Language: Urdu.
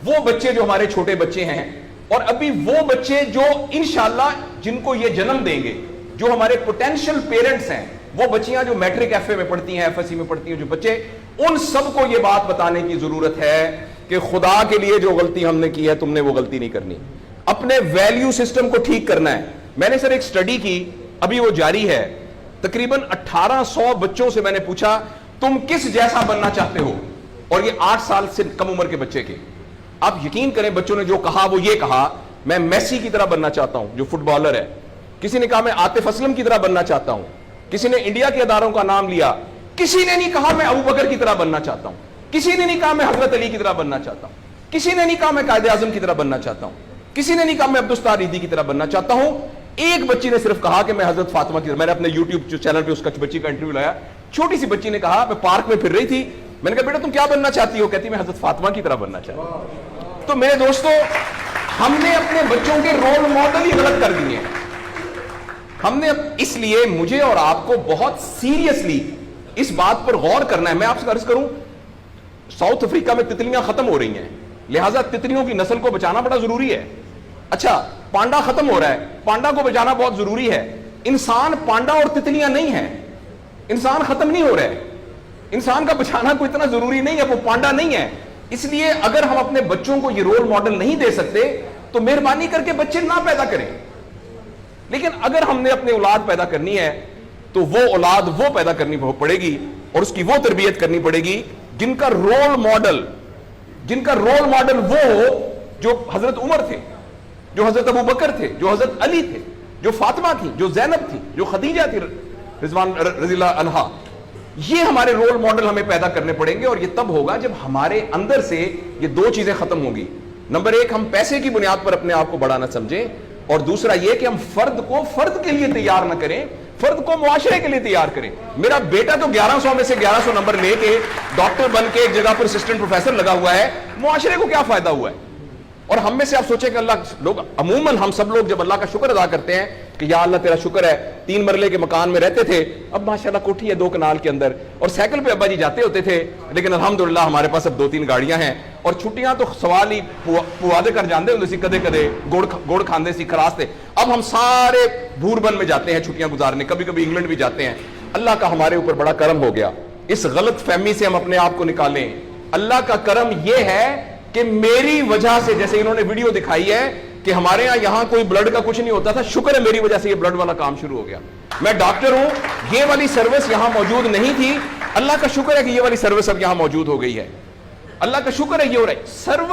وہ بچے جو ہمارے چھوٹے بچے ہیں اور ابھی وہ بچے جو انشاءاللہ جن کو یہ جنم دیں گے، جو ہمارے پوٹینشل پیرنٹس ہیں، وہ بچیاں جو میٹرک ایف اے میں پڑھتی ہیں، ایف ایس سی میں پڑھتی ہیں، جو بچے، ان سب کو یہ بات بتانے کی ضرورت ہے کہ خدا کے لیے جو غلطی ہم نے کی ہے تم نے وہ غلطی نہیں کرنی، اپنے ویلیو سسٹم کو ٹھیک کرنا ہے۔ میں نے سر ایک سٹڈی کی، ابھی وہ جاری ہے، تقریباً 1800 بچوں سے میں نے پوچھا تم کس جیسا بننا چاہتے ہو، اور یہ 8 سال سے کم عمر کے بچے کے۔ آپ یقین کریں بچوں نے جو کہا وہ یہ کہا میں میسی کی طرح بننا چاہتا ہوں جو فٹ بالر ہے، کسی نے کہا میں عاطف اسلم کی طرح بننا چاہتا ہوں، کسی نے انڈیا کے اداروں کا نام لیا، کسی نے نہیں کہا میں ابو بکر کی طرح بننا چاہتا ہوں، کسی نے نہیں کہا میں حضرت علی کی طرح بننا چاہتا ہوں، کسی نے نہیں کہا میں قائد اعظم کی طرح بننا چاہتا ہوں، کسی نے نہیں کہا میں عبدالستار ریدی کی طرح بننا چاہتا ہوں۔ ایک بچی نے صرف کہا کہ میں حضرت فاطمہ کی طرح۔ میں نے اپنے یوٹیوب چینل پہ اس کا بچی کا انٹرویو لایا، چھوٹی سی بچی نے کہا میں پارک میں پھر رہی تھی، میں نے کہا بیٹا تم کیا بننا چاہتی ہو؟ کہتی میں حضرت فاطمہ کی طرح بننا چاہتی ہوں۔ تو میرے دوستو، ہم نے اپنے بچوں کے رول ماڈل ہی غلط کر دیے ہیں۔ ہم نے اس لیے مجھے اور آپ کو بہت سیریسلی اس بات پر غور کرنا ہے۔ میں آپ سے عرض کروں، ساؤتھ افریقہ میں تتلیاں ختم ہو رہی ہیں، لہٰذا تتلیوں کی نسل کو بچانا بڑا ضروری ہے۔ اچھا، پانڈا ختم ہو رہا ہے، پانڈا کو بچانا بہت ضروری ہے۔ انسان پانڈا اور تتلیاں نہیں ہیں، انسان ختم نہیں ہو رہا ہے، انسان کا بچانا کوئی اتنا ضروری نہیں ہے، وہ پانڈا نہیں ہے۔ اس لیے اگر ہم اپنے بچوں کو یہ رول ماڈل نہیں دے سکتے تو مہربانی کر کے بچے نہ پیدا کریں، لیکن اگر ہم نے اپنی اولاد پیدا کرنی ہے تو وہ اولاد وہ پیدا کرنی پڑے گی اور اس کی وہ تربیت کرنی پڑے گی جن کا رول ماڈل وہ ہو جو حضرت عمر تھے، جو حضرت ابو بکر تھے، جو حضرت علی تھے، جو فاطمہ تھی، جو زینب تھی، جو خدیجہ تھی رضوان رضی اللہ عنہا۔ یہ ہمارے رول ماڈل ہمیں پیدا کرنے پڑیں گے، اور یہ تب ہوگا جب ہمارے اندر سے یہ دو چیزیں ختم ہوں گی۔ نمبر ایک، ہم پیسے کی بنیاد پر اپنے آپ کو بڑا نہ سمجھیں، اور دوسرا یہ کہ ہم فرد کو فرد کے لیے تیار نہ کریں، فرد کو معاشرے کے لیے تیار کریں۔ میرا بیٹا تو 1100 میں سے 1100 نمبر لے کے ڈاکٹر بن کے ایک جگہ پر اسسٹنٹ پروفیسر لگا ہوا ہے، معاشرے کو کیا فائدہ ہوا ہے؟ اور ہم میں سے آپ سوچیں کہ عموماً ہم سب لوگ جب اللہ کا شکر ادا کرتے ہیں کہ یا اللہ تیرا شکر ہے، 3 مرلے کے مکان میں رہتے تھے، اب ماشاءاللہ کوٹھی ہے 2 کنال کے اندر، اور سائیکل پہ ابا جی جاتے ہوتے تھے، لیکن الحمدللہ ہمارے پاس اب 2-3 گاڑیاں ہیں، اور چھٹیاں تو سوال ہی پوادے کر جاندے ہوتے سی، کدے کدے گوڑ کھاندے سی، خراستے۔ اب ہم سارے بھوربن میں جاتے ہیں چھٹیاں گزارنے، کبھی کبھی انگلینڈ بھی جاتے ہیں۔ اللہ کا ہمارے اوپر بڑا کرم ہو گیا، اس غلط فہمی سے ہم اپنے آپ کو نکالیں۔ اللہ کا کرم یہ ہے کہ میری وجہ سے، جیسے انہوں نے ویڈیو دکھائی ہے کہ ہمارے یہاں کوئی بلڈ کا کچھ نہیں ہوتا تھا، شکر ہے میری وجہ سے یہ بلڈ والا کام شروع ہو گیا۔ میں ڈاکٹر ہوں، یہ والی سروس یہاں موجود نہیں تھی، اللہ کا شکر ہے کہ یہ والی سروس اب یہاں موجود ہو گئی ہے، اللہ کا شکر ہے یہ ہو رہا ہے۔ سروس